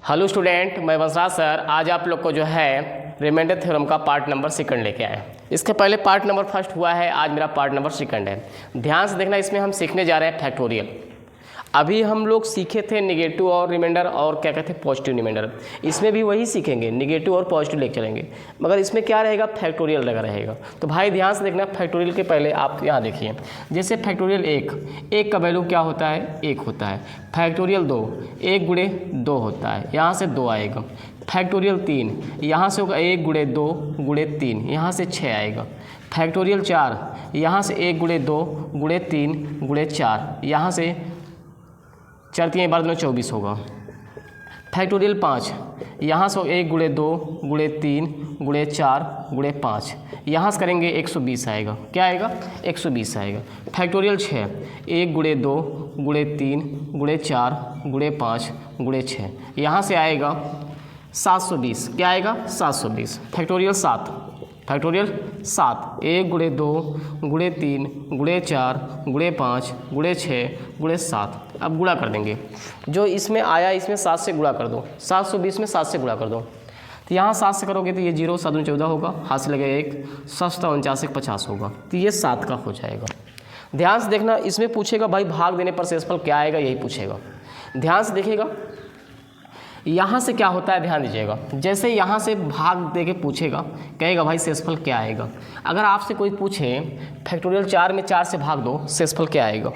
Hello student, मैं Vanshraj sir आज आप लोग को जो है रिमाइंडर थ्योरम का पार्ट नंबर सेकंड लेके आए। इसके पहले पार्ट नंबर फर्स्ट हुआ है, आज मेरा पार्ट नंबर सेकंड है। ध्यान से देखना, इसमें हम सीखने जा रहे हैं फैक्टोरियल। अभी हम लोग सीखे थे निगेटिव और रिमाइंडर और क्या कहते हैं पॉजिटिव रिमाइंडर। इसमें भी वही सीखेंगे, निगेटिव और पॉजिटिव लेके चलेंगे, मगर इसमें क्या रहेगा, फैक्टोरियल लगा रहेगा। तो भाई ध्यान से देखना, फैक्टोरियल के पहले आप यहाँ देखिए, जैसे फैक्टोरियल एक का वैल्यू क्या होता है, एक होता है। फैक्टोरियल 2, 1 गुणे 2 होता है, यहाँ से 2 आएगा। फैक्टोरियल 3, यहाँ से होगा 1 गुणे 2 गुणे 3, यहाँ से 6 आएगा। फैक्टोरियल 4, यहाँ से 1 गुणे 2 गुणे 3 गुणे 4, यहाँ से 4 3 12 24 होगा। फैक्टोरियल 5, यहाँ से 1 गुणे 2 गुणे 3 गुणे 4 गुणे 5, यहाँ से करेंगे 120 आएगा। क्या आएगा, 120 आएगा। फैक्टोरियल 6, 1 गुणे 2 गुणे 3 गुणे 4 गुणे 5 गुणे 6, यहाँ से आएगा 720। क्या आएगा, 720। फैक्टोरियल 7, 1 गुणे 2 गुणे 3 गुणे 4 गुणे 5 गुणे 6 गुणे 7। अब गुणा कर देंगे, जो इसमें आया इसमें 7 से गुणा कर दो, 720 में 7 से गुणा कर दो। तो यहाँ 7 से करोगे तो ये 0 7 14 होगा, हाथ से लगेगा 1, 7 49 50 होगा, तो ये 7 का हो जाएगा। ध्यान से देखना, इसमें पूछेगा भाई भाग देने पर शेषफल क्या आएगा, यही पूछेगा। ध्यान से देखिएगा, यहाँ से क्या होता है, ध्यान दीजिएगा। जैसे यहाँ से भाग दे के पूछेगा, कहेगा भाई शेषफल क्या आएगा। अगर आपसे कोई पूछे फैक्टोरियल 4 में 4 से भाग दो, शेषफल क्या आएगा,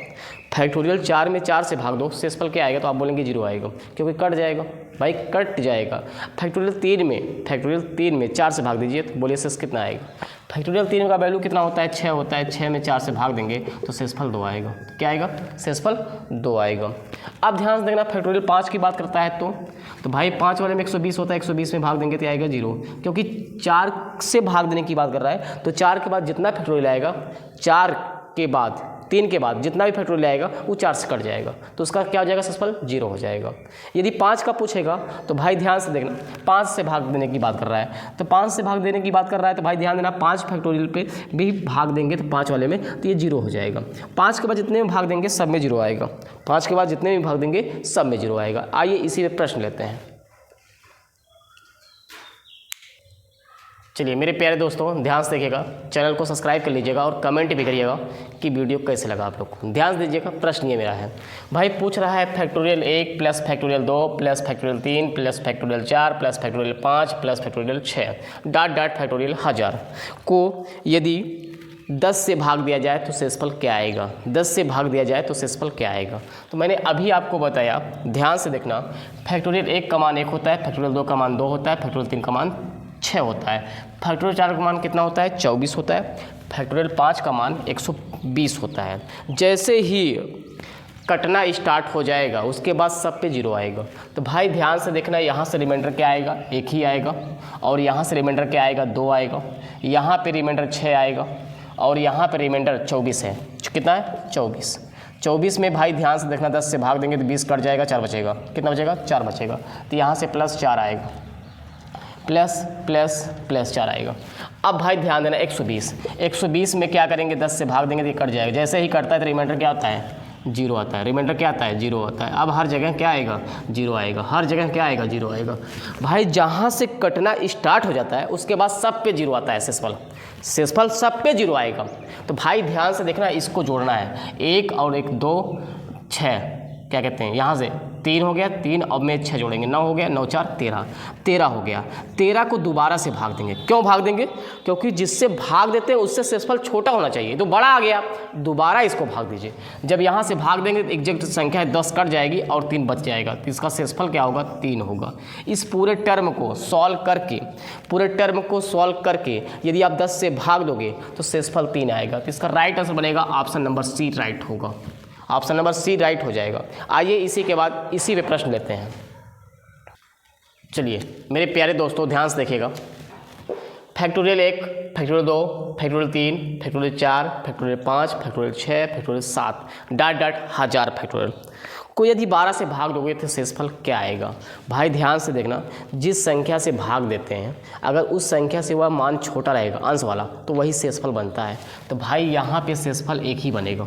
फैक्टोरियल 4 में 4 से भाग दो, शेषफल क्या आएगा, तो आप बोलेंगे 0 आएगा, क्योंकि कट जाएगा भाई, कट जाएगा। फैक्टोरियल 3 में 4 से भाग दीजिए, तो बोलिए शेष कितना आएगा। फैक्टोरियल 3 का वैल्यू कितना होता है, 6 होता है। 6 में 4 से भाग देंगे तो शेषफल 2 आएगा। क्या आएगा, शेषफल 2 आएगा। अब ध्यान से देखना, फैक्टोरियल 5 की बात करता है तो भाई 5 वाले में 120 होता है, 120 में भाग देंगे तो आएगा 0, क्योंकि 4 से भाग देने की बात कर रहा है। तो 4 के बाद जितना फैक्टोरियल आएगा, 4 के बाद 3 के बाद जितना भी फैक्टोरियल आएगा वो 4 से कट जाएगा, तो उसका क्या हो जाएगा, शेषफल 0 हो जाएगा। यदि 5 का पूछेगा तो भाई ध्यान से देखना, 5 से भाग देने की बात कर रहा है, तो 5 से भाग देने की बात कर रहा है, तो भाई ध्यान देना, 5 फैक्टोरियल पे भी भाग देंगे तो 5 वाले में तो ये 0 हो जाएगा। 5 के बाद जितने में भाग देंगे सब में 0 आएगा। 5 के बाद जितने भी भाग देंगे सब में 0 आएगा। आइए इसी में प्रश्न लेते हैं। चलिए मेरे प्यारे दोस्तों, ध्यान से देखिएगा, चैनल को सब्सक्राइब कर लीजिएगा और कमेंट भी करिएगा कि वीडियो कैसे लगा आप लोग को। ध्यान से दीजिएगा, प्रश्न ये मेरा है, भाई पूछ रहा है factorial 1 plus factorial 2 plus factorial 3 plus factorial 4 plus factorial 5 plus factorial 6 dot dot factorial 1000 को यदि 10 से भाग दिया जाए तो शेषफल क्या आएगा। 10 से भाग दिया जाए तो शेषफल क्या आएगा, तो मैंने अभी आपको बताया। ध्यान से देखना, फैक्टोरियल 1 का मान 1 होता है, फैक्टोरियल 2 का मान 2 होता है, फैक्टोरियल 3 का मान 6 होता है, फैक्टोरियल 4 का मान कितना होता है, 24 होता है, फैक्टोरियल 5 का मान 120 होता है। जैसे ही कटना स्टार्ट हो जाएगा उसके बाद सब पे 0 आएगा। तो भाई ध्यान से देखना, यहाँ से रिमाइंडर क्या आएगा, 1 ही आएगा, और यहाँ से रिमाइंडर क्या आएगा, 2 आएगा, यहाँ पे रिमाइंडर 6 आएगा, और यहाँ पे रिमाइंडर 24 है। कितना है, 24। 24 में भाई ध्यान से देखना, 10 से भाग देंगे तो 20 कट जाएगा, 4 बचेगा। कितना बचेगा, 4 बचेगा। तो यहाँ से प्लस 4 आएगा, प्लस प्लस प्लस 4 आएगा। अब भाई ध्यान देना, 120 में क्या करेंगे, 10 से भाग देंगे तो ये कट जाएगा। जैसे ही कटता है तो रिमाइंडर क्या आता है, 0 आता है। रिमाइंडर क्या आता है, 0 आता है। अब हर जगह क्या आएगा, 0 आएगा, हर जगह क्या आएगा, 0 आएगा। भाई जहाँ से कटना स्टार्ट हो जाता है उसके बाद सब पे 0 आता है, शेषफल सब पे 0 आएगा। तो भाई ध्यान से देखना, इसको जोड़ना है, 1 और 1 2 6, क्या कहते हैं, यहाँ से 3 हो गया, 3 और में 6 जोड़ेंगे, 9 हो गया, 9 4 13 हो गया। 13 को दोबारा से भाग देंगे। क्यों भाग देंगे, क्योंकि जिससे भाग देते हैं उससे शेषफल छोटा होना चाहिए, तो बड़ा आ गया, दोबारा इसको भाग दीजिए। जब यहाँ से भाग देंगे तो एग्जैक्ट संख्या है 10 कट जाएगी और 3 बच जाएगा, तो इसका शेषफल क्या होगा, 3 होगा। इस पूरे टर्म को सॉल्व करके यदि आप 10 से भाग दोगे तो शेषफल 3 आएगा। तो इसका राइट आंसर बनेगा ऑप्शन नंबर सी राइट होगा, ऑप्शन नंबर सी राइट हो जाएगा। आइए इसी के बाद इसी पे प्रश्न लेते हैं। चलिए मेरे प्यारे दोस्तों, ध्यान से देखिएगा, factorial 1 factorial 2 factorial 3 factorial 4 factorial 5 factorial 6 factorial 7 dot dot 1000 factorial को यदि 12 से भाग दोगे तो शेषफल क्या आएगा। भाई ध्यान से देखना, जिस संख्या से भाग देते हैं अगर उस संख्या से वह मान छोटा रहेगा, अंश वाला, तो वही शेषफल बनता है। तो भाई यहाँ पे शेषफल 1 ही बनेगा,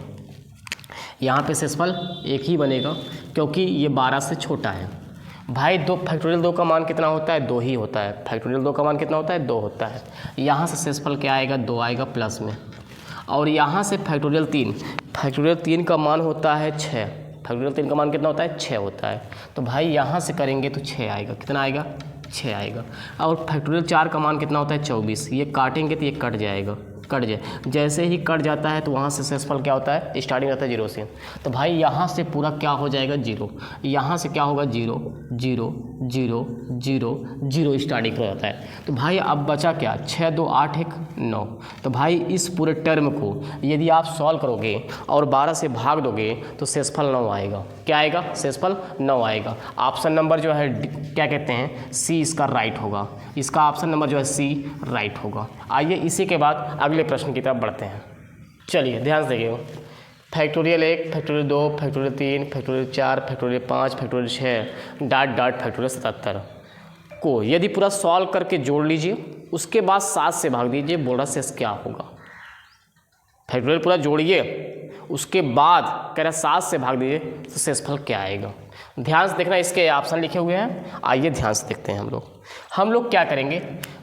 यहाँ पे शेषफल 1 ही बनेगा, क्योंकि ये 12 से छोटा है। भाई 2 फैक्टोरियल 2 का मान कितना होता है? 2 ही होता है। फैक्टोरियल 2 का मान कितना होता है? 2 होता है। यहाँ से शेषफल क्या आएगा? 2 आएगा प्लस में। और यहाँ से फैक्टोरियल 3 का मान होता है 6। फैक्टोरियल 3 का मान कितना होता है? 6 होता है। तो भाई यहाँ से करेंगे तो 6 आएगा। कितना आएगा? 6 आएगा। और फैक्टोरियल 4 का मान कितना होता है? 24। ये काटेंगे तो ये कट जाएगा, जैसे ही कट जाता है तो वहाँ से शेषफल क्या होता है? स्टार्टिंग रहता है 0 से। तो भाई यहाँ से पूरा क्या हो जाएगा? 0। यहाँ से क्या होगा? 0 0 0 0 0 स्टार्टिंग हो जाता है। तो भाई अब बचा क्या? 6 2 8 1 9। तो भाई इस पूरे टर्म को यदि आप सॉल्व करोगे और 12 से भाग दोगे तो शेषफल 9 आएगा। क्या आएगा? शेषफल 9 आएगा। ऑप्शन नंबर जो है क्या कहते हैं? सी इसका राइट होगा। इसका ऑप्शन नंबर जो है सी राइट होगा। आइए इसी के बाद अगले प्रश्न की तरफ बढ़ते हैं। चलिए ध्यान से देखिए। Factorial 1, factorial 2, factorial 3, factorial 4, factorial 5, factorial 6 dot dot factorial 77 को यदि पूरा सॉल्व करके जोड़ लीजिए, उसके बाद 7 से भाग दीजिए, बोल रहा शेष क्या होगा? फैक्टोरियल पूरा जोड़िए, उसके बाद कह रहा 7 से भाग दीजिए तो शेषफल क्या आएगा? ध्यान से देखना, इसके ऑप्शन लिखे हुए हैं। आइए ध्यान से देखते हैं हम लोग क्या करेंगे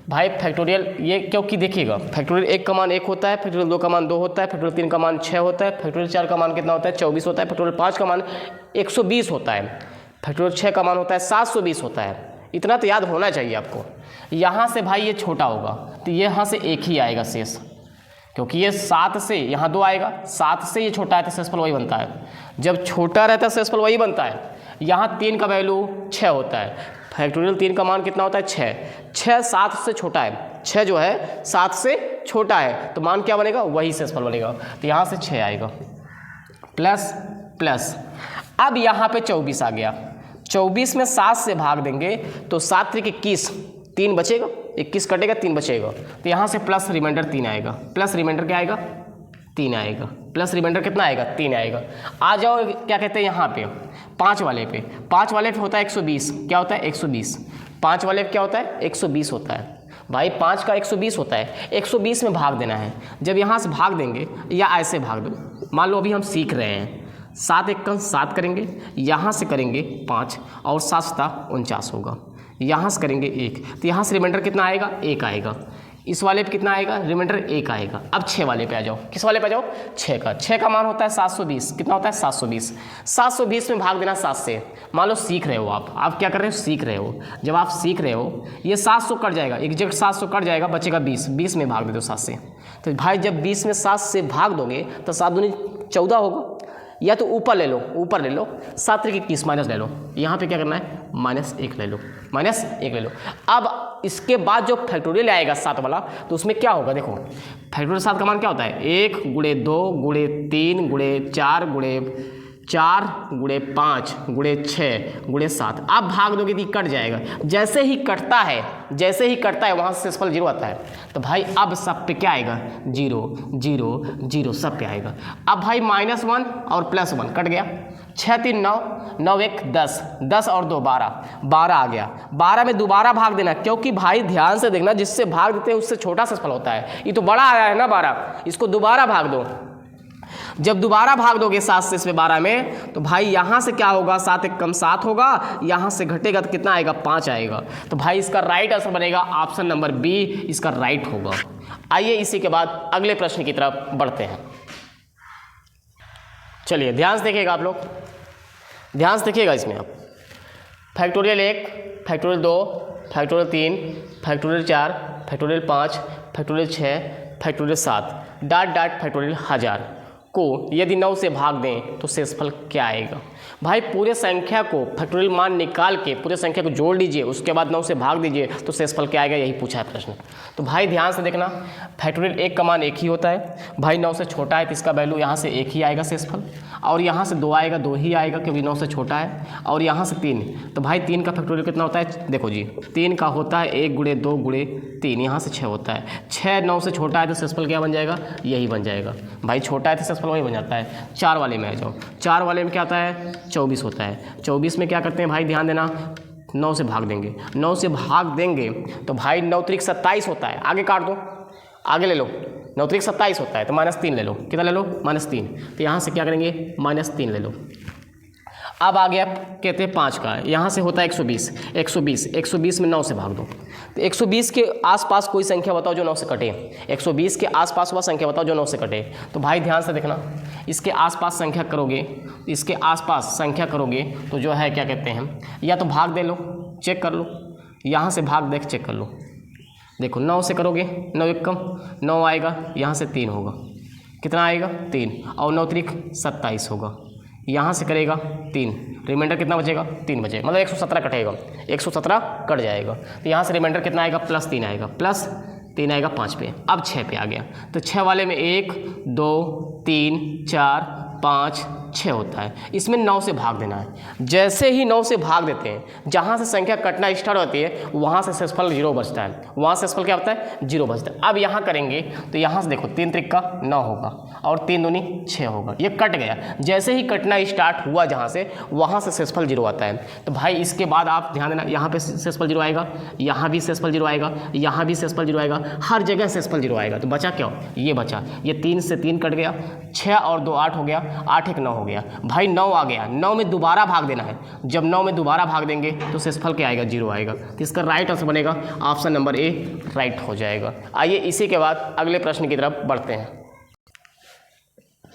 भाई। फैक्टोरियल ये क्योंकि देखिएगा, फैक्टोरियल 1 का मान 1 होता है, फैक्टोरियल 2 का मान 2 होता है, फैक्टोरियल 3 का मान 6 होता है, फैक्टोरियल 4 का मान कितना होता है? 24 होता है, फैक्टोरियल 5 का मान 120 होता है, फैक्टोरियल 6 का मान होता है 720 होता है। इतना तो याद होना चाहिए आपको। यहाँ से भाई ये छोटा होगा तो ये यहाँ से 1 ही आएगा शेष, क्योंकि ये 7 से यहाँ 2 आएगा, 7 से ये छोटा है तो शेषफल वही बनता है। जब छोटा रहता है शेषफल वही बनता है। यहाँ 3 का वैल्यू 6 होता है, फैक्टोरियल 3 का मान कितना होता है? 6 7 से छोटा है, 6 जो है 7 से छोटा है, तो मान क्या बनेगा? वही शेषफल बनेगा। तो यहाँ से 6 आएगा प्लस प्लस। अब यहाँ पे 24 आ गया, 24 में 7 से भाग देंगे तो 7 3 21, 3 बचेगा, 21 कटेगा, 3 बचेगा। तो यहाँ से प्लस रिमाइंडर 3 आएगा, प्लस रिमाइंडर क्या आएगा? 3 आएगा, प्लस रिमाइंडर कितना आएगा? 3 आएगा। आ जाओ क्या कहते हैं यहाँ पे 5 वाले पे। 5 वाले पे होता है 120। क्या होता है? 120। 5 वाले पे क्या होता है? 120 होता है। भाई 5 का 120 होता है, 120 में भाग देना है। जब यहाँ से भाग देंगे या ऐसे भाग दो, मान लो अभी हम सीख रहे हैं, 7 1 7 करेंगे, यहाँ से करेंगे 5 और 7 7 49 होगा, यहाँ से करेंगे 1, तो यहाँ से रिमाइंडर कितना आएगा? 1 आएगा। इस वाले पे कितना आएगा? रिमाइंडर 1 आएगा। अब 6 वाले पे आ जाओ। किस वाले पे आ जाओ? 6 का मान होता है 720। कितना होता है? 720। 720 में भाग देना 7 से। मान लो सीख रहे हो आप क्या कर रहे हो? सीख रहे हो। जब आप सीख रहे हो ये 700 कट जाएगा, एग्जैक्ट 700 कट जाएगा, बचेगा 20। 20 में भाग दे दो 7 से। तो भाई जब 20 में 7 से भाग दोगे तो 7 दूनी 14 होगा। या तो ऊपर ले लो, 7 3 21 माइनस ले लो। यहाँ पे क्या करना है? -1 ले लो, -1 ले लो। अब इसके बाद जो फैक्टोरियल आएगा 7 वाला, तो उसमें क्या होगा? देखो फैक्टोरियल 7 का मान क्या होता है? 1 × 2 × 3 × 4 × 4 × 5 × 6 × 7। अब भाग दोगे तो कट जाएगा। जैसे ही कटता है वहाँ से शेषफल 0 आता है। तो भाई अब सब पे क्या आएगा? 0 0 0 सब पे आएगा। अब भाई -1 और +1 कट गया। 6 3 9 9 1 10 10 और 2 12 आ गया। 12 में दोबारा भाग देना, क्योंकि भाई ध्यान से देखना, जिससे भाग देते हैं उससे छोटा शेषफल होता है। ये तो बड़ा आया है ना 12, इसको दोबारा भाग दो। जब दोबारा भाग दोगे 7 से इसमें 12 में, तो भाई यहाँ से क्या होगा? 7 1 7 होगा, यहाँ से घटेगा तो कितना आएगा? 5 आएगा। तो भाई इसका राइट आंसर बनेगा ऑप्शन नंबर बी, इसका राइट होगा। आइए इसी के बाद अगले प्रश्न की तरफ बढ़ते हैं। चलिए ध्यान से देखिएगा, आप लोग ध्यान से देखिएगा। इसमें आप factorial 1, factorial 2, factorial 3, factorial 4, factorial 5, factorial 6, factorial 7 dot dot factorial 1000 को यदि 9 से भाग दें तो शेषफल क्या आएगा? भाई पूरे संख्या को फैक्टोरियल मान निकाल के पूरे संख्या को जोड़ लीजिए, उसके बाद 9 से भाग दीजिए तो शेषफल क्या आएगा? यही पूछा है प्रश्न। तो भाई ध्यान से देखना, फैक्टोरियल 1 का मान 1 ही होता है। भाई 9 से छोटा है तो इसका वैल्यू यहाँ से 1 ही आएगा शेषफल, और यहाँ से 2 आएगा, 2 ही आएगा क्योंकि 9 से छोटा है, और यहाँ से 3। तो भाई 3 का फैक्टोरियल कितना होता है? देखो जी 3 का होता है 1 × 2 × 3, यहाँ से 6 होता है। 6 9 से छोटा है तो शेषफल क्या बन जाएगा? यही बन जाएगा। भाई छोटा है तो शेषफल वही बन जाता है। 4 वाले में आ जाओ। 4 वाले में क्या आता है? 24 होता है। 24 में क्या करते हैं भाई? ध्यान देना, 9 से भाग देंगे। 9 से भाग देंगे तो भाई 9 3 27 होता है। आगे काट दो, आगे ले लो। 9 3 27 होता है तो -3 ले लो। कितना ले लो? -3। तो यहाँ से क्या करेंगे? -3 ले लो। अब आ गया कहते हैं 5 का, यहाँ से होता है 120, 120 में 9 से भाग दो, तो 120 के आसपास कोई संख्या बताओ जो 9 से कटे। 120 के आसपास वह संख्या बताओ जो 9 से कटे। तो भाई ध्यान से देखना, इसके आसपास संख्या करोगे, इसके आसपास संख्या करोगे तो जो है क्या कहते हैं, या तो भाग दे लो, चेक कर लो, यहाँ से भाग देख चेक कर लो, देखो 9 से करोगे, 9 एक कम 9 आएगा, यहाँ से 3 होगा, कितना आएगा 3, और 9 त्रिक 27 होगा, यहाँ से करेगा 3, रिमाइंडर कितना बचेगा 3 बचेगा, मतलब 117 कटेगा, 117 कट जाएगा। तो यहाँ से रिमाइंडर कितना आएगा +3 आएगा, +3 आएगा 5 पे। अब 6 पे आ गया, तो 6 वाले में 1 2 3 4 5 6 होता है, इसमें 9 से भाग देना है। जैसे ही 9 से भाग देते हैं, जहाँ से संख्या कटना स्टार्ट होती है वहाँ से शेषफल 0 बचता है, वहाँ से शेषफल क्या होता है 0 बचता है। अब यहाँ करेंगे तो यहाँ से देखो 3 त्रिक का 9 होगा और 3 दूनी 6 होगा, ये कट गया। जैसे ही कटना स्टार्ट हुआ जहाँ से, वहाँ से शेषफल 0 आता है। तो भाई इसके बाद आप ध्यान देना, यहाँ पे शेषफल 0 आएगा, यहाँ भी शेषफल 0 आएगा, यहाँ भी शेषफल 0 आएगा, हर जगह शेषफल 0 आएगा। तो बचा क्या, ये बचा, ये 3 से 3 कट गया, 6 और 2 8 हो गया, 8 एक 9 हो गया। भाई 9 आ गया, 9 में दोबारा भाग देना है, जब 9 में दोबारा भाग देंगे तो शेषफल क्या आएगा 0 आएगा। तो इसका राइट आंसर बनेगा ऑप्शन नंबर ए राइट हो जाएगा। आइए इसी के बाद अगले प्रश्न की तरफ बढ़ते हैं।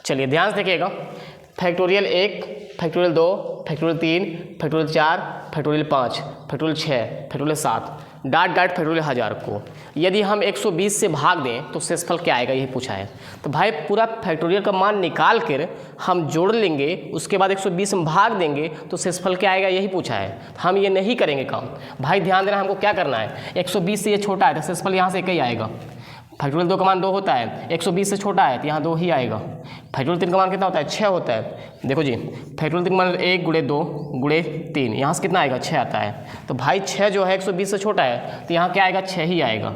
चलिए ध्यान से देखिएगा, factorial 1, factorial 2, factorial 3, factorial 4, factorial 5, factorial 6, factorial 7, dot factorial 1000 को यदि हम 120 से भाग दें तो शेषफल क्या आएगा, यही पूछा है। तो भाई पूरा फैक्टोरियल का मान निकाल कर हम जोड़ लेंगे, उसके बाद 120 में भाग देंगे तो शेषफल क्या आएगा, यही पूछा है। हम ये नहीं करेंगे काम। भाई ध्यान देना, हमको क्या करना है, 120 से ये छोटा है तो शेषफल यहाँ से एक ही आएगा। फैक्टोरियल 2 का मान 2 होता है, 120 से छोटा है तो यहाँ 2 ही आएगा। फैक्टोरियल 3 का मान कितना होता है 6 होता है। देखो जी, फैक्टोरियल 3 का मान 1 × 2 × 3, यहाँ से कितना आएगा 6 आता है। तो भाई 6 जो है 120 से छोटा है तो यहाँ क्या आएगा 6 ही आएगा।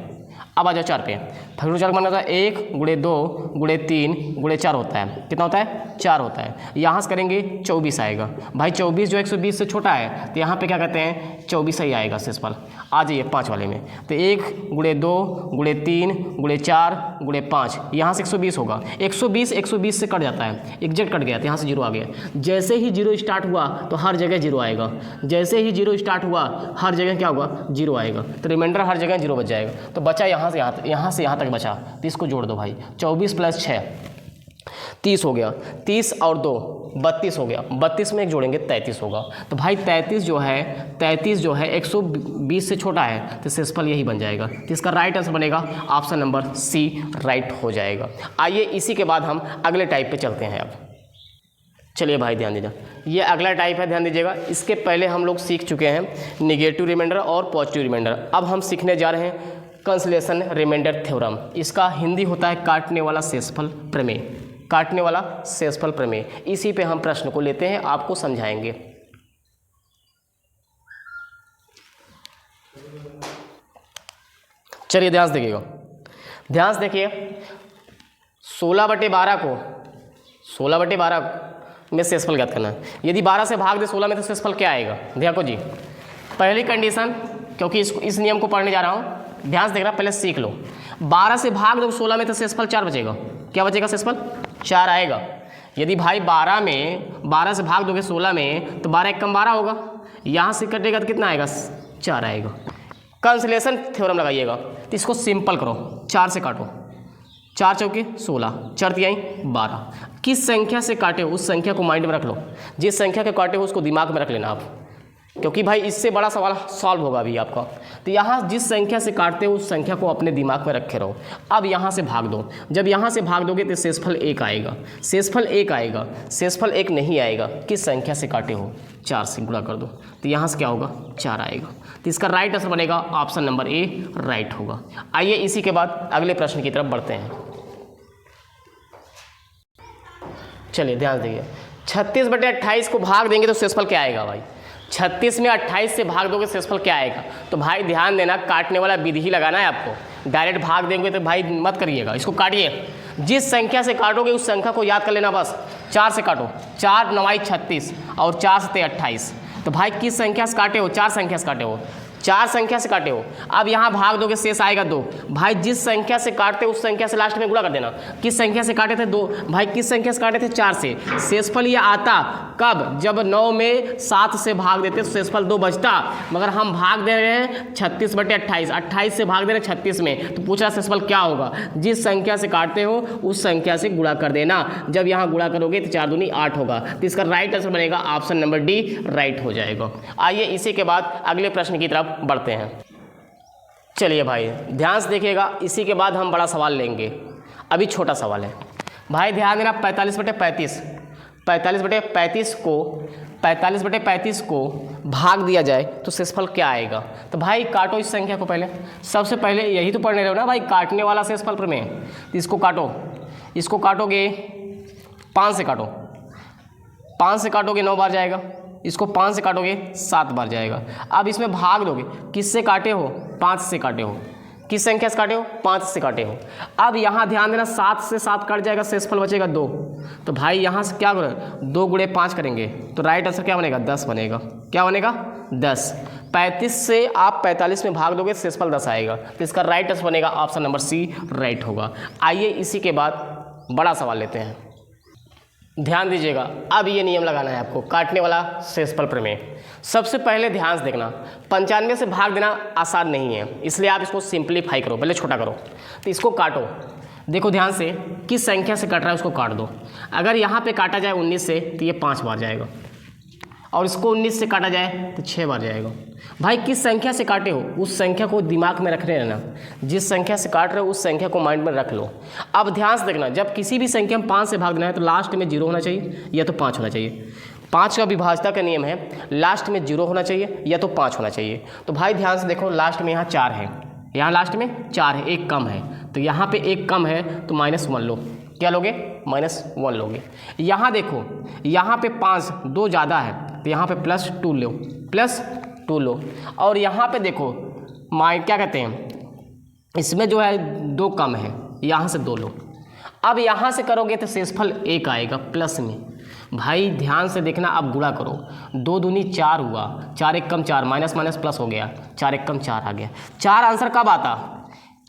अब आ जाओ 4 पे, फैक्टोरियल 4 का मान होता है 1 × 2 × 3 × 4 होता है, कितना होता है 4 होता है। यहाँ से करेंगे 24 आएगा। भाई 24 जो 120 से छोटा है तो यहाँ पे क्या कहते हैं 24 ही आएगा शेषफल। आ जाइए 5 वाले में, तो 1 × 2 × 3 × 4 × 5, यहाँ से 120 होगा। 120 से कट जाता है, एग्जैक्ट कट गया तो यहाँ से 0 आ गया। जैसे ही 0 स्टार्ट हुआ तो हर जगह 0 आएगा, जैसे ही 0 स्टार्ट हुआ हर जगह क्या होगा 0 आएगा। तो रिमाइंडर हर जगह 0 बच जाएगा। तो बचा यहाँ से यहाँ तक बचा, तो इसको जोड़ दो भाई, 24 + 6 30 हो गया, 30 और 2 32 हो गया, 32 में एक जोड़ेंगे 33 होगा। तो भाई 33 जो है 120 से छोटा है तो शेषफल यही बन जाएगा। तो इसका राइट आंसर बनेगा ऑप्शन नंबर सी राइट हो जाएगा। आइए इसी के बाद हम अगले टाइप पे चलते हैं। अब चलिए भाई ध्यान दीजिए, ये अगला टाइप है, ध्यान दीजिएगा। इसके पहले हम लोग सीख चुके हैं निगेटिव रिमाइंडर और पॉजिटिव रिमाइंडर। अब हम सीखने जा रहे हैं कंसोलेशन रिमाइंडर थ्योरम। इसका हिंदी होता है काटने वाला शेषफल प्रमेय, काटने वाला शेषफल प्रमेय। इसी पे हम प्रश्न को लेते हैं, आपको समझाएंगे। चलिए ध्यान से देखिएगा, ध्यान से देखिए, 16/12 को 16/12 में शेषफल ज्ञात करना है। यदि 12 से भाग दे 16 में तो शेषफल क्या आएगा, देखो जी। पहली कंडीशन, क्योंकि इस नियम को पढ़ने जा रहा हूँ, ध्यान से देखना, पहले सीख लो। 12 से भाग दो 16 में तो शेषफल 4 बचेगा। क्या बचेगा, शेषफल 4 आएगा। यदि भाई 12 से भाग दोगे 16 में तो 12 × 1 = 12 होगा, यहाँ से कटेगा तो कितना आएगा 4 आएगा। कंसोलेशन थ्योरम लगाइएगा, तो इसको सिंपल करो, 4 से काटो, 4 चौके 16, 4 तिहाई 12। किस संख्या से काटे उस संख्या को माइंड में रख लो, जिस संख्या के काटे हो उसको दिमाग में रख लेना आप, क्योंकि भाई इससे बड़ा सवाल सॉल्व होगा अभी आपका। तो यहाँ जिस संख्या से काटते हो उस संख्या को अपने दिमाग में रखे रहो। अब यहाँ से भाग दो, जब यहाँ से भाग दोगे तो शेषफल 1 आएगा, शेषफल 1 आएगा, शेषफल 1 नहीं आएगा। किस संख्या से काटे हो, 4 से गुणा कर दो, तो यहाँ से क्या होगा 4 आएगा। तो इसका राइट आंसर बनेगा ऑप्शन नंबर ए राइट होगा। आइए इसी के बाद अगले प्रश्न की तरफ बढ़ते हैं। चलिए ध्यान दीजिए, 36/28 को भाग देंगे तो शेषफल क्या आएगा भाई। 36 में 28 से भाग दोगे शेषफल क्या आएगा। तो भाई ध्यान देना, काटने वाला विधि ही लगाना है आपको। डायरेक्ट भाग देंगे तो भाई मत करिएगा, इसको काटिए। जिस संख्या से काटोगे उस संख्या को याद कर लेना बस। 4 से काटो, 4 × 9 = 36 और 4 से 28। तो भाई किस संख्या से काटे हो, 4 संख्या से काटे हो। 4 संख्या से काटे हो, अब यहाँ भाग दोगे शेष आएगा 2। भाई जिस संख्या से काटते उस संख्या से लास्ट में गुणा कर देना। किस संख्या से काटे थे 2, भाई किस संख्या से काटे थे 4 से। शेषफल ये आता कब, जब 9 में 7 से भाग देते तो शेषफल 2 बचता, मगर हम भाग दे रहे हैं 36/28, 28 से भाग दे रहे हैं 36 में, तो पूछ रहा शेषफल क्या होगा। जिस संख्या से काटते हो उस संख्या से गुणा कर देना। जब यहाँ गुणा करोगे तो 4 दूनी 8 होगा, तो इसका राइट आंसर बनेगा ऑप्शन नंबर डी, राइट हो जाएगा। आइए इसी के बाद अगले प्रश्न की तरफ बढ़ते हैं। चलिए भाई ध्यान से देखिएगा, इसी के बाद हम बड़ा सवाल लेंगे। अभी छोटा सवाल है भाई, ध्यान देना। 45/35 को भाग दिया जाए तो शेषफल क्या आएगा। तो भाई काटो इस संख्या को, पहले सबसे पहले यही तो पढ़ने रहे हो ना भाई, काटने वाला शेषफल प्रमेय। तो इसको काटो, इसको काटोगे 5 से काटो, 5 से काटोगे 9 बार जाएगा, इसको 5 से काटोगे 7 बार जाएगा। अब इसमें भाग दोगे, किससे काटे हो 5 से काटे हो, किस संख्या से काटे हो 5 से काटे हो। अब यहाँ ध्यान देना 7 से 7 कट जाएगा, शेषफल बचेगा 2। तो भाई यहाँ से क्या करें, 2 × 5 करेंगे तो राइट आंसर क्या बनेगा 10 बनेगा। क्या बनेगा 10। 35 से आप 45 में भाग दोगे शेषफल 10 आएगा, तो इसका राइट आंसर बनेगा ऑप्शन नंबर सी, राइट होगा। आइए इसी के बाद बड़ा सवाल लेते हैं। ध्यान दीजिएगा, अब ये नियम लगाना है आपको, काटने वाला शेषफल प्रमेय। सबसे पहले ध्यान से देखना, 95 से भाग देना आसान नहीं है, इसलिए आप इसको सिंप्लीफाई करो, पहले छोटा करो। तो इसको काटो, देखो ध्यान से किस संख्या से कट रहा है उसको काट दो। अगर यहाँ पे काटा जाए 19 से तो ये 5 बार जाएगा, और इसको 19 से काटा जाए तो 6 बार जाएगा। भाई किस संख्या से काटे हो उस संख्या को दिमाग में रखने रहना, जिस संख्या से काट रहे हो उस संख्या को माइंड में रख लो। अब ध्यान से देखना, जब किसी भी संख्या में 5 से भाग देना है तो लास्ट में 0 होना चाहिए या तो 5 होना चाहिए। 5 का विभाज्यता का नियम है, लास्ट में 0 होना चाहिए या तो 5 होना चाहिए। तो भाई ध्यान से देखो, लास्ट में यहाँ 4 है, यहाँ लास्ट में 4 है, एक कम है, तो यहाँ पे एक कम है तो -1 लो। क्या लोगे, -1 लोगे। यहाँ देखो, यहाँ पे 5 2 ज़्यादा है तो यहाँ पे +2 लो, +2 लो। और यहाँ पे देखो क्या कहते हैं, इसमें जो है 2 कम है, यहाँ से 2 लो। अब यहाँ से करोगे तो शेषफल 1 आएगा प्लस में। भाई ध्यान से देखना, अब गुणा करो, 2 दूनी 4 हुआ, 4 1 कम 4, माइनस माइनस प्लस हो गया, 4 1 कम 4 आ गया। 4 आंसर कब आता,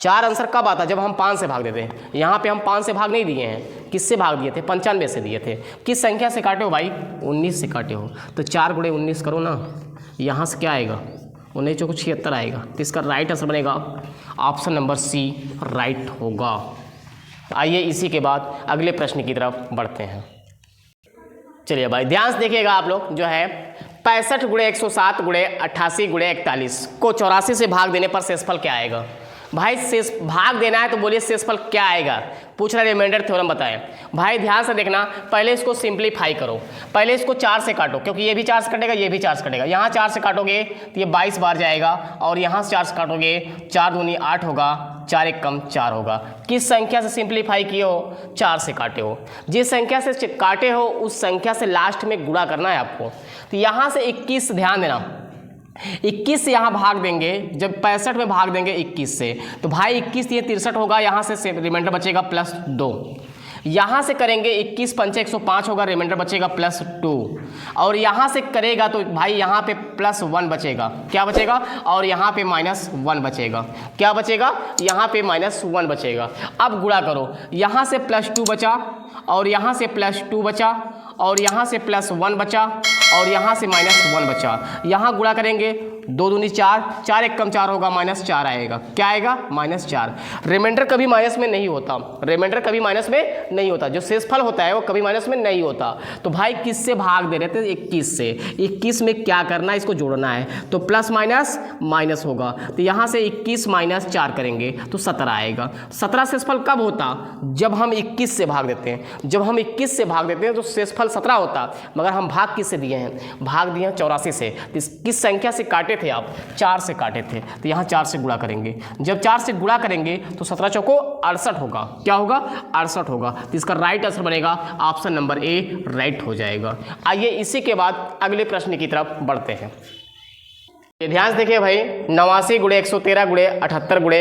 4 आंसर कब आता, जब हम 5 से भाग देते हैं। यहाँ पे हम 5 से भाग नहीं दिए हैं, किससे भाग दिए थे 95 से दिए थे। किस संख्या से काटे हो भाई 19 से काटे हो, तो 4 × 19 करो ना, यहाँ से क्या आएगा 19 × 76 आएगा। तो इसका राइट आंसर बनेगा ऑप्शन नंबर सी, राइट होगा। आइए इसी के बाद अगले प्रश्न की तरफ बढ़ते हैं। चलिए भाई ध्यान से देखिएगा, आप लोग जो है 65 × 107 × 88 × 41 को 84 से भाग देने पर शेषफल क्या आएगा। भाई शेष भाग देना है तो बोलिए शेषफल क्या आएगा, पूछ रहा है रिमाइंडर थ्योरम बताएं। भाई ध्यान से देखना, पहले इसको सिंप्लीफाई करो, पहले इसको 4 से काटो, क्योंकि ये भी 4 से कटेगा, ये भी 4 से कटेगा। यहाँ 4 से काटोगे तो ये 22 बार जाएगा, और यहाँ से 4 से काटोगे 4 दूनी 8 होगा, 4 1 कम 4 होगा। किस संख्या से सिंप्लीफाई किए हो, 4 से काटे हो। जिस संख्या से काटे हो उस संख्या से लास्ट में गुणा करना है आपको। तो यहाँ से 21, ध्यान देना 21 से यहाँ भाग देंगे, जब 65 में भाग देंगे 21 से, तो भाई 21 ये 63 होगा, यहाँ से रिमाइंडर बचेगा +2। यहाँ से करेंगे 21 × 5 = 105 होगा, रिमाइंडर बचेगा +2। और यहाँ से करेगा तो भाई यहाँ पे +1 बचेगा, क्या बचेगा, और यहाँ पे -1 बचेगा, क्या बचेगा, यहाँ पे -1 बचेगा। अब गुणा करो, यहाँ से +2 बचा, और यहाँ से +2 बचा, और यहाँ से +1 बचा, और यहाँ से -1 बचा। यहाँ गुणा करेंगे 2 दूनी 4, 4 1 कम 4 होगा, -4 आएगा। क्या आएगा, -4। रिमाइंडर कभी माइनस में नहीं होता, रिमाइंडर कभी माइनस में नहीं होता, जो शेषफल होता है वो कभी माइनस में नहीं होता। तो भाई किससे भाग दे रहे थे, 21 से। 21 में क्या करना है, इसको जोड़ना है, तो प्लस माइनस माइनस होगा, तो यहाँ से 21 - 4 करेंगे तो 17 आएगा। 17 शेषफल कब होता, जब हम 21 से भाग देते हैं। जब हम 21 से भाग देते हैं तो शेषफल 17 होता, मगर हम भाग किससे दिए हैं, भाग दिए हैं 84 से। किस संख्या से काटे थे आप, 4 से काटे थे, तो यहाँ 4 से गुणा करेंगे। जब 4 से गुणा करेंगे तो 17 चौको 68 होगा, क्या होगा, 68 होगा। तो इसका राइट आंसर बनेगा ऑप्शन नंबर ए, राइट हो जाएगा। आइए इसी के बाद अगले प्रश्न की तरफ बढ़ते हैं। ध्यान से देखिए भाई, 89 × 113 × 78 ×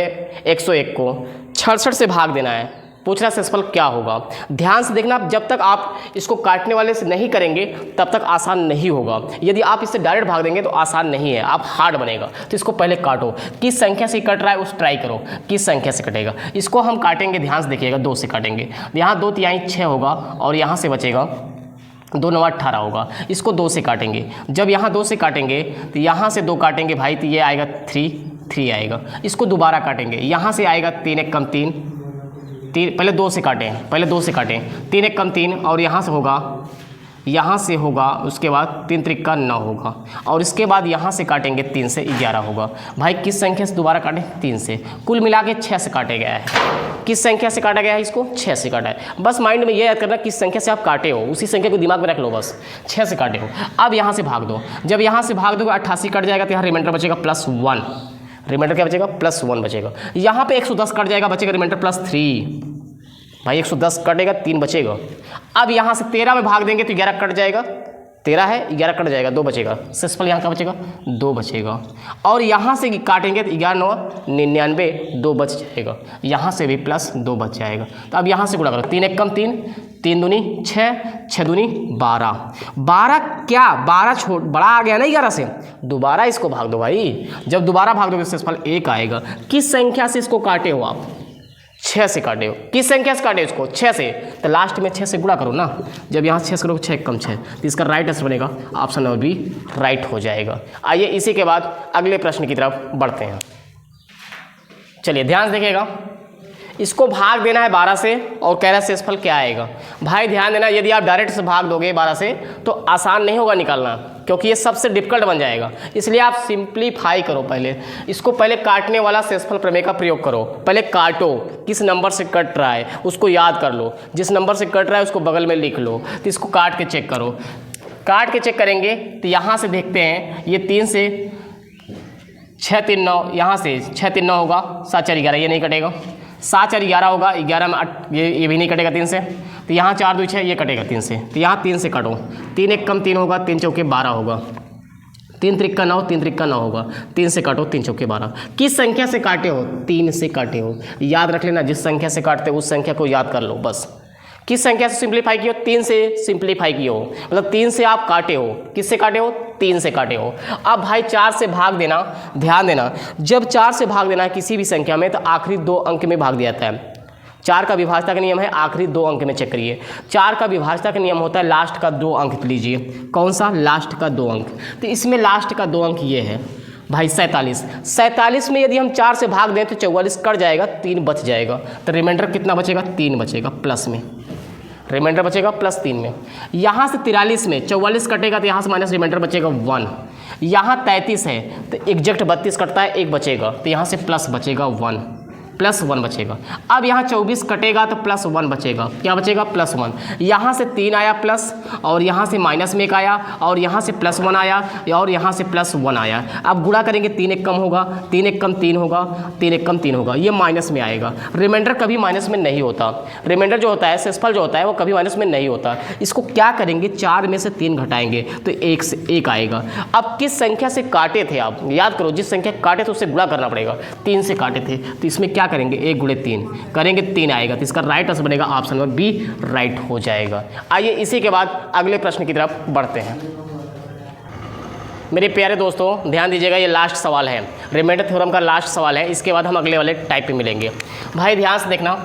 101 को 66 से भाग देना है, पूछ रहा है शेषफल क्या होगा। ध्यान से देखना, जब तक आप इसको काटने वाले से नहीं करेंगे तब तक आसान नहीं होगा। यदि आप इससे डायरेक्ट भाग देंगे तो आसान नहीं है, आप हार्ड बनेगा। तो इसको पहले काटो, किस संख्या से कट रहा है उस ट्राई करो, किस संख्या से कटेगा। इसको हम काटेंगे, ध्यान से देखिएगा, 2 से काटेंगे। यहाँ 2 तिहाई 6 होगा और यहाँ से बचेगा 2 9 18 होगा। इसको 2 से काटेंगे। जब यहाँ 2 से काटेंगे तो यहाँ से 2 काटेंगे भाई, तो ये आएगा 3 आएगा। इसको दोबारा काटेंगे, यहाँ से आएगा 3 1 कम 3, पहले 2 से काटें, 3 1 कम 3 और यहाँ से होगा उसके बाद 3 3 9 होगा और इसके बाद यहाँ से काटेंगे 3 से 11 होगा। भाई किस संख्या से दोबारा काटें, 3 से। कुल मिला के 6 से काटा गया है। किस संख्या से काटा गया है, इसको 6 से काटा है। बस माइंड में ये याद करना किस संख्या से आप काटे हो, उसी संख्या को दिमाग में रख लो, बस 6 से काटे हो। अब यहाँ से भाग दो, जब यहाँ से भाग दोगे 88 कट जाएगा तो यहाँ रिमाइंडर बचेगा +1। रिमाइंडर क्या बचेगा, +1 बचेगा। यहाँ पे 110 कट जाएगा, बचेगा रिमाइंडर +3। भाई 110 कटेगा, 3 बचेगा। अब यहाँ से 13 में भाग देंगे तो 11 कट जाएगा, 13 है 11 कट जाएगा, 2 बचेगा। शेषफल यहाँ का बचेगा 2 बचेगा। और यहाँ से काटेंगे तो 11 9 99, 2 बच जाएगा। यहाँ से भी +2 बच जाएगा। तो अब यहाँ से गुणा करो, 3 1 कम 3, 3 दूनी 6, 6 दूनी 12। 12 क्या, 12 बड़ा आ गया ना 11 से, दोबारा इसको भाग दो भाई। जब दोबारा भाग दोगे शेषफल 1 आएगा। किस संख्या से इसको काटे हो आप, 6 से काटे हो। किस संख्या से काटे इसको, 6 से, तो लास्ट में 6 से गुणा करो ना। जब यहाँ 6 से करोगे 6 कम 6, तो इसका राइट आंसर बनेगा ऑप्शन नंबर बी, राइट हो जाएगा। आइए इसी के बाद अगले प्रश्न की तरफ बढ़ते हैं। चलिए ध्यान से देखिएगा, इसको भाग देना है 12 से और कह रहा है शेषफल क्या आएगा। भाई ध्यान देना, यदि आप डायरेक्ट से भाग दोगे 12 से तो आसान नहीं होगा निकालना, क्योंकि ये सबसे डिफिकल्ट बन जाएगा। इसलिए आप सिंप्लीफाई करो, पहले इसको पहले काटने वाला शेषफल प्रमेय का प्रयोग करो। पहले काटो, किस नंबर से कट रहा है उसको याद कर लो, जिस नंबर से कट रहा है उसको बगल में लिख लो। तो इसको काट के चेक करो। काट के चेक करेंगे तो यहाँ से देखते हैं, ये 3 से 6 3 9, यहाँ से 6 3 9 होगा, 7 4 11, ये नहीं कटेगा। 7 4 11 होगा, 11 में 8, ये भी नहीं कटेगा 3 से। तो यहाँ 4 2 6, ये कटेगा 3 से। तो यहाँ 3 से काटो, 3 1 कम 3 होगा, 3 चौके 12 होगा, 3 3 9, 3 3 9 होगा। 3 से काटो, 3 चौके 12। किस संख्या से काटे हो, 3 से काटे हो। याद रख लेना, जिस संख्या से काटते हो उस संख्या को याद कर लो बस। किस संख्या से सिंप्लीफाई किए हो, 3 से सिंप्लीफाई किए हो, मतलब 3 से आप काटे हो। किससे काटे हो, 3 से काटे हो। अब भाई 4 से भाग देना, ध्यान देना, जब 4 से भाग देना है किसी भी संख्या में तो आखिरी 2 अंक में भाग दिया जाता है। 4 का विभाज्यता का नियम है आखिरी 2 अंक में, चेक करिए। 4 का विभाज्यता का नियम होता है लास्ट का 2 अंक लीजिए। कौन सा, लास्ट का 2 अंक। तो इसमें लास्ट का 2 अंक ये है भाई 47। 47 में यदि हम 4 से भाग दें तो 44 कट जाएगा, 3 बच जाएगा। तो रिमाइंडर कितना बचेगा, 3 बचेगा प्लस में, रिमाइंडर बचेगा +3 में। यहाँ से 43 में 44 कटेगा तो यहाँ से माइनस रिमाइंडर बचेगा 1। यहाँ 33 है तो एग्जैक्ट 32 कटता है, 1 बचेगा, तो यहाँ से प्लस बचेगा 1, +1 बचेगा। अब यहाँ 24 कटेगा तो +1 बचेगा, क्या बचेगा, +1। यहाँ से 3 आया प्लस, और यहाँ से माइनस में 1 आया, और यहाँ से +1 आया, और यहाँ से +1 आया। अब गुणा करेंगे, 3 1 कम होगा, 3 1 कम 3 होगा, 3 1 कम 3 होगा, ये माइनस में आएगा। रिमाइंडर कभी माइनस में नहीं होता। रिमाइंडर जो होता है, शेषफल जो होता है, वो कभी माइनस में नहीं होता। इसको क्या करेंगे, 4 में से 3 घटाएंगे तो 1 से 1 आएगा। अब किस संख्या से काटे थे आप, याद करो, जिस संख्या काटे थे उससे गुणा करना पड़ेगा। 3 से काटे थे तो इसमें क्या करेंगे, 1 × 3 करेंगे, 3 आएगा। तो इसका राइट आंसर बनेगा ऑप्शन नंबर बी, राइट हो जाएगा। आइए इसी के बाद अगले प्रश्न की तरफ बढ़ते हैं। मेरे प्यारे दोस्तों ध्यान दीजिएगा, ये लास्ट सवाल है, रिमाइंडर थ्योरम का लास्ट सवाल है। इसके बाद हम अगले वाले टाइप पे मिलेंगे। भाई ध्यान से देखना,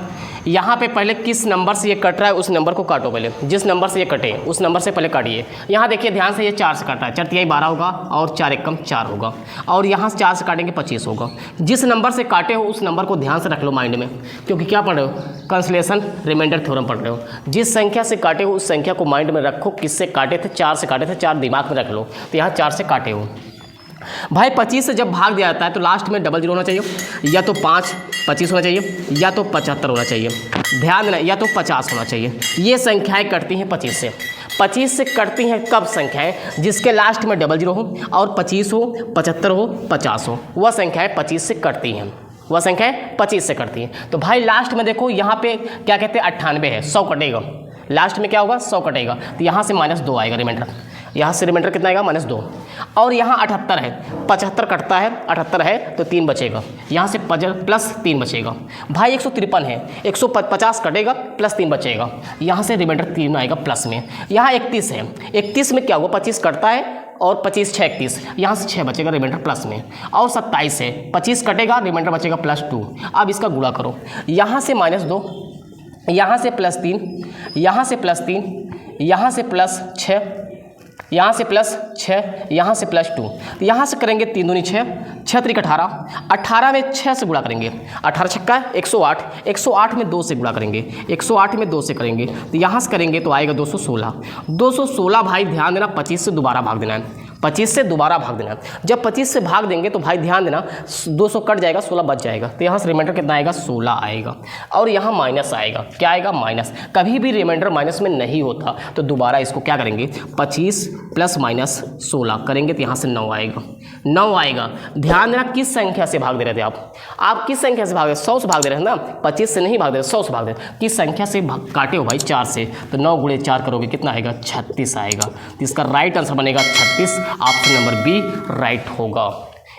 यहाँ पे पहले किस नंबर से ये कट रहा है उस नंबर को काटो। पहले जिस नंबर से ये कटे उस नंबर से पहले काटिए। यहाँ देखिए ध्यान से, ये 4 से काटा है, 4 3 12 होगा, और 4 1 कम 4 होगा, और यहाँ से 4 से काटेंगे 25 होगा। जिस नंबर से काटे हो उस नंबर को ध्यान से रख लो माइंड में, क्योंकि क्या पढ़ रहे हो, कंसोलेशन रिमाइंडर थ्योरम पढ़ रहे हो। जिस संख्या से काटे हो उस संख्या को माइंड में रखो। किससे काटे थे, 4 से काटे थे, 4 दिमाग में रख लो। तो यहाँ 4 से काटे हो। भाई 25 से जब भाग दिया जाता है तो लास्ट में डबल 0 होना चाहिए, या तो 25 होना चाहिए, या तो 75 होना चाहिए। ध्यान देना, या तो 50 होना चाहिए। ये संख्याएं कटती हैं 25 से। 25 से कटती हैं कब संख्याएं, जिसके लास्ट में डबल 0 हो, और 25 हो, 75 हो, 50 हो, वह संख्याएं 25 से कटती हैं। वह संख्याएं 25 से कटती हैं। तो भाई लास्ट में देखो, यहाँ पे क्या कहते हैं, 98 है, 100 कटेगा। लास्ट में क्या होगा, 100 कटेगा, तो यहाँ से -2 आएगा रिमाइंडर। यहाँ से रिमाइंडर कितना आएगा, -2। और यहाँ 78 है, 75 कटता है, 78 है तो 3 बचेगा, यहाँ से प्लस 3 बचेगा। भाई 153 है, 150 कटेगा प्लस 3 बचेगा, यहाँ से रिमाइंडर 3 आएगा प्लस में। यहाँ 31 है, 31 में क्या हुआ, 25 कटता है और 25 6 31, यहाँ से 6 बचेगा रिमाइंडर प्लस में। और 27 है, 25 कटेगा रिमाइंडर बचेगा +2। अब इसका गुणा करो, यहाँ से -2, यहाँ से +3, यहाँ से +3, यहाँ से +6, यहाँ से +6, यहाँ से +2, तो यहाँ से करेंगे 3 दूनी 6, 6 त्रिक 18, 18 में 6 से गुणा करेंगे, 18 छक्का 108, 108 में 2 से गुणा करेंगे, 108 में 2 से करेंगे, तो यहाँ से करेंगे तो आएगा 216, 216। भाई ध्यान देना 25 से दोबारा भाग देना है, 25 से दोबारा भाग देना। जब 25 से भाग देंगे तो भाई ध्यान देना 200 कट जाएगा, 16 बच जाएगा, तो यहाँ से रिमाइंडर कितना आएगा, 16 आएगा। और यहाँ माइनस आएगा, क्या आएगा, माइनस। कभी भी रिमाइंडर माइनस में नहीं होता तो दोबारा इसको क्या करेंगे, 25 + -16 करेंगे तो यहाँ से 9 आएगा, 9 आएगा। ध्यान देना किस संख्या से भाग दे रहे थे आप किस संख्या से भाग रहे, 100 से भाग दे रहे हैं ना, 25 से नहीं भाग दे रहे, 100 से भाग दे रहे। किस संख्या से काटे हो भाई, 4 से, तो 9 × 4 करोगे कितना आएगा, 36 आएगा। तो इसका राइट आंसर बनेगा 36, ऑप्शन नंबर बी राइट होगा।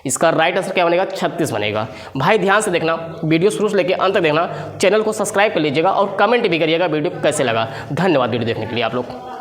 इसका राइट आंसर क्या बनेगा, 36 बनेगा। भाई ध्यान से देखना, वीडियो शुरू से लेकर अंत तक देखना, चैनल को सब्सक्राइब कर लीजिएगा और कमेंट भी करिएगा वीडियो कैसे लगा। धन्यवाद वीडियो देखने के लिए आप लोग।